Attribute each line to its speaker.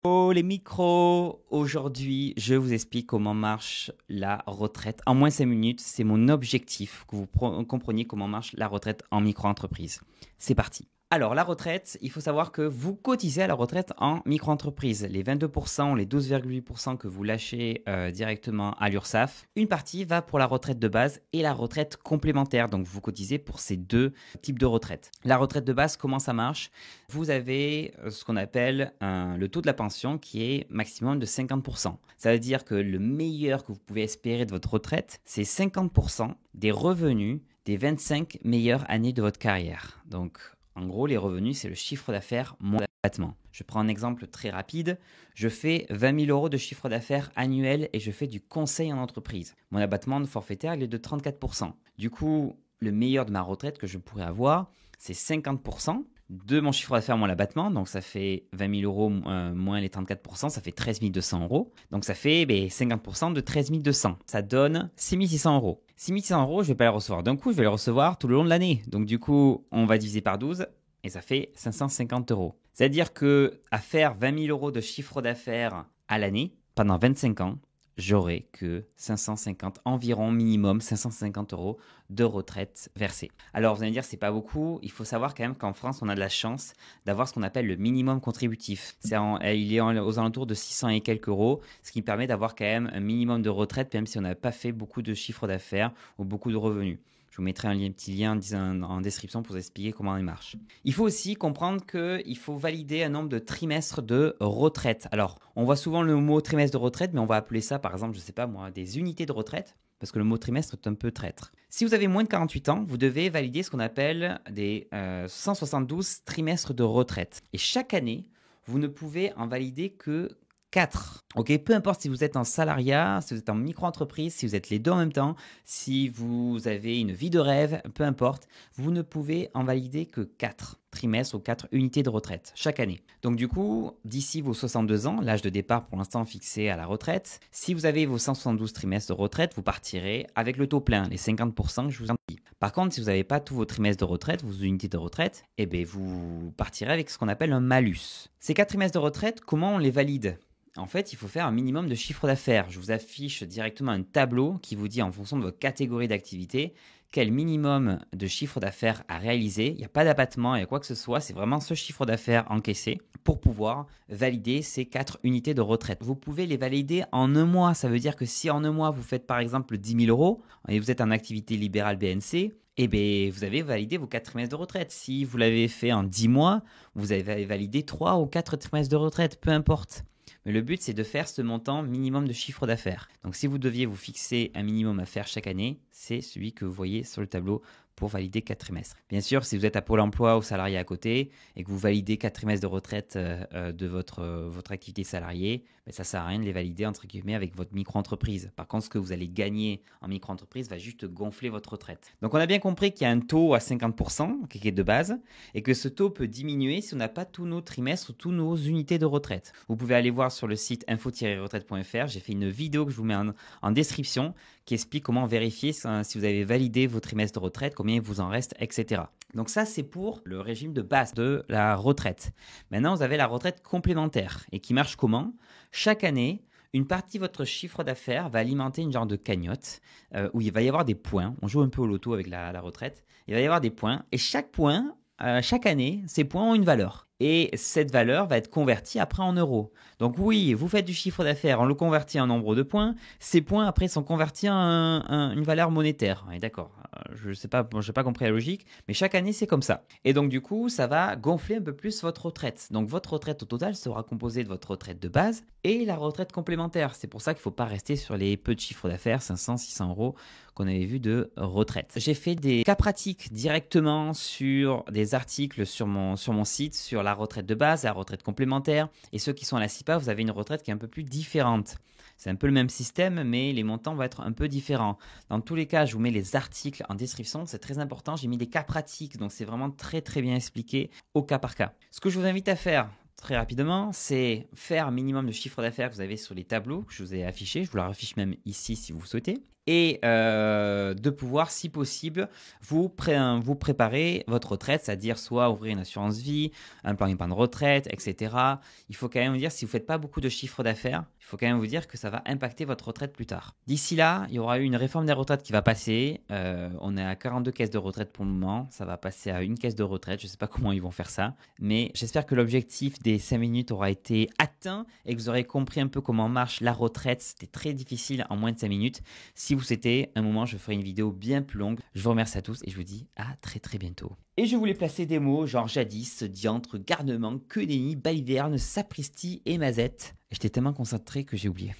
Speaker 1: Oh les micros! Aujourd'hui, je vous explique comment marche la retraite en moins 5 minutes. C'est mon objectif, que vous compreniez comment marche la retraite en micro-entreprise. C'est parti! Alors la retraite, il faut savoir que vous cotisez à la retraite en micro-entreprise. Les 22%, les 12,8% que vous lâchez directement à l'URSSAF, une partie va pour la retraite de base et la retraite complémentaire. Donc vous cotisez pour ces deux types de retraite. La retraite de base, comment ça marche? Vous avez ce qu'on appelle le taux de la pension qui est maximum de 50%. Ça veut dire que le meilleur que vous pouvez espérer de votre retraite, c'est 50% des revenus des 25 meilleures années de votre carrière. Donc en gros, les revenus, c'est le chiffre d'affaires moins l'abattement. Je prends un exemple très rapide. Je fais 20 000 euros de chiffre d'affaires annuel et je fais du conseil en entreprise. Mon abattement de forfaitaire, il est de 34%. Du coup, le meilleur de ma retraite que je pourrais avoir, c'est 50% de mon chiffre d'affaires moins l'abattement. Donc, ça fait 20 000 euros moins les 34%, ça fait 13 200 euros. Donc, ça fait 50% de 13 200. Ça donne 6 600 euros. 6 600 euros, je ne vais pas les recevoir d'un coup, je vais les recevoir tout le long de l'année. Donc, du coup, on va diviser par 12 et ça fait 550 euros. C'est-à-dire qu'à faire 20 000 euros de chiffre d'affaires à l'année, pendant 25 ans, j'aurai que 550, environ minimum 550 euros de retraite versée. Alors vous allez me dire, c'est pas beaucoup. Il faut savoir quand même qu'en France, on a de la chance d'avoir ce qu'on appelle le minimum contributif. Il est aux alentours de 600 et quelques euros, ce qui permet d'avoir quand même un minimum de retraite, même si on n'a pas fait beaucoup de chiffre d'affaires ou beaucoup de revenus. Je vous mettrai un petit lien en description pour vous expliquer comment il marche. Il faut aussi comprendre qu'il faut valider un nombre de trimestres de retraite. Alors, on voit souvent le mot trimestre de retraite, mais on va appeler ça, par exemple, je ne sais pas moi, des unités de retraite, parce que le mot trimestre est un peu traître. Si vous avez moins de 48 ans, vous devez valider ce qu'on appelle des 172 trimestres de retraite. Et chaque année, vous ne pouvez en valider que 4. Ok, peu importe si vous êtes en salariat, si vous êtes en micro-entreprise, si vous êtes les deux en même temps, si vous avez une vie de rêve, peu importe, vous ne pouvez en valider que 4 trimestres ou 4 unités de retraite chaque année. Donc du coup, d'ici vos 62 ans, l'âge de départ pour l'instant fixé à la retraite, si vous avez vos 172 trimestres de retraite, vous partirez avec le taux plein, les 50% que je vous en dis. Par contre, si vous n'avez pas tous vos trimestres de retraite, vos unités de retraite, eh bien vous partirez avec ce qu'on appelle un malus. Ces 4 trimestres de retraite, comment on les valide ? En fait, il faut faire un minimum de chiffre d'affaires. Je vous affiche directement un tableau qui vous dit en fonction de votre catégorie d'activité quel minimum de chiffre d'affaires à réaliser. Il n'y a pas d'abattement, il n'y a quoi que ce soit. C'est vraiment ce chiffre d'affaires encaissé pour pouvoir valider ces 4 unités de retraite. Vous pouvez les valider en un mois. Ça veut dire que si en un mois, vous faites par exemple 10 000 euros et vous êtes en activité libérale BNC, eh bien, vous avez validé vos 4 trimestres de retraite. Si vous l'avez fait en 10 mois, vous avez validé 3 ou 4 trimestres de retraite, peu importe. Mais le but, c'est de faire ce montant minimum de chiffre d'affaires. Donc, si vous deviez vous fixer un minimum à faire chaque année, c'est celui que vous voyez sur le tableau pour valider 4 trimestres. Bien sûr, si vous êtes à Pôle emploi ou salarié à côté et que vous validez 4 trimestres de retraite de votre activité salariée, ben ça ne sert à rien de les valider entre guillemets avec votre micro-entreprise. Par contre, ce que vous allez gagner en micro-entreprise va juste gonfler votre retraite. Donc, on a bien compris qu'il y a un taux à 50% qui est de base et que ce taux peut diminuer si on n'a pas tous nos trimestres ou tous nos unités de retraite. Vous pouvez aller voir sur le site info-retraite.fr. J'ai fait une vidéo que je vous mets en description qui explique comment vérifier si vous avez validé vos trimestres de retraite, combien il vous en reste, etc. Donc ça, c'est pour le régime de base de la retraite. Maintenant, vous avez la retraite complémentaire. Et qui marche comment ? Chaque année, une partie de votre chiffre d'affaires va alimenter une genre de cagnotte où il va y avoir des points. On joue un peu au loto avec la retraite. Il va y avoir des points. Et chaque point, chaque année, ces points ont une valeur. Et cette valeur va être convertie après en euros. Donc oui, vous faites du chiffre d'affaires, on le convertit en nombre de points. Ces points après sont convertis en une valeur monétaire. Ouais, d'accord. Je sais pas, j'ai pas compris la logique, mais chaque année c'est comme ça. Et donc du coup, ça va gonfler un peu plus votre retraite. Donc votre retraite au total sera composée de votre retraite de base et la retraite complémentaire. C'est pour ça qu'il ne faut pas rester sur les peu de chiffre d'affaires, 500, 600 euros qu'on avait vu de retraite. J'ai fait des cas pratiques directement sur des articles sur mon site sur la retraite de base, la retraite complémentaire. Et ceux qui sont à la CIPA, vous avez une retraite qui est un peu plus différente. C'est un peu le même système, mais les montants vont être un peu différents. Dans tous les cas, je vous mets les articles en description. C'est très important. J'ai mis des cas pratiques, donc c'est vraiment très très bien expliqué au cas par cas. Ce que je vous invite à faire, très rapidement, c'est faire un minimum de chiffre d'affaires que vous avez sur les tableaux que je vous ai affichés. Je vous la affiche même ici si vous souhaitez. et de pouvoir, si possible, vous préparer votre retraite, c'est-à-dire soit ouvrir une assurance vie, un plan épargne retraite, etc. Il faut quand même vous dire, si vous ne faites pas beaucoup de chiffre d'affaires, il faut quand même vous dire que ça va impacter votre retraite plus tard. D'ici là, il y aura eu une réforme des retraites qui va passer. On est à 42 caisses de retraite pour le moment. Ça va passer à une caisse de retraite. Je ne sais pas comment ils vont faire ça. Mais j'espère que l'objectif des 5 minutes aura été atteint et que vous aurez compris un peu comment marche la retraite. C'était très difficile en moins de 5 minutes. Si vous souhaitez, un moment, je ferai une vidéo bien plus longue. Je vous remercie à tous et je vous dis à très très bientôt. Et je voulais placer des mots genre jadis, diantre, garnement, que nenni, baliverne, sapristi et mazette. J'étais tellement concentré que j'ai oublié.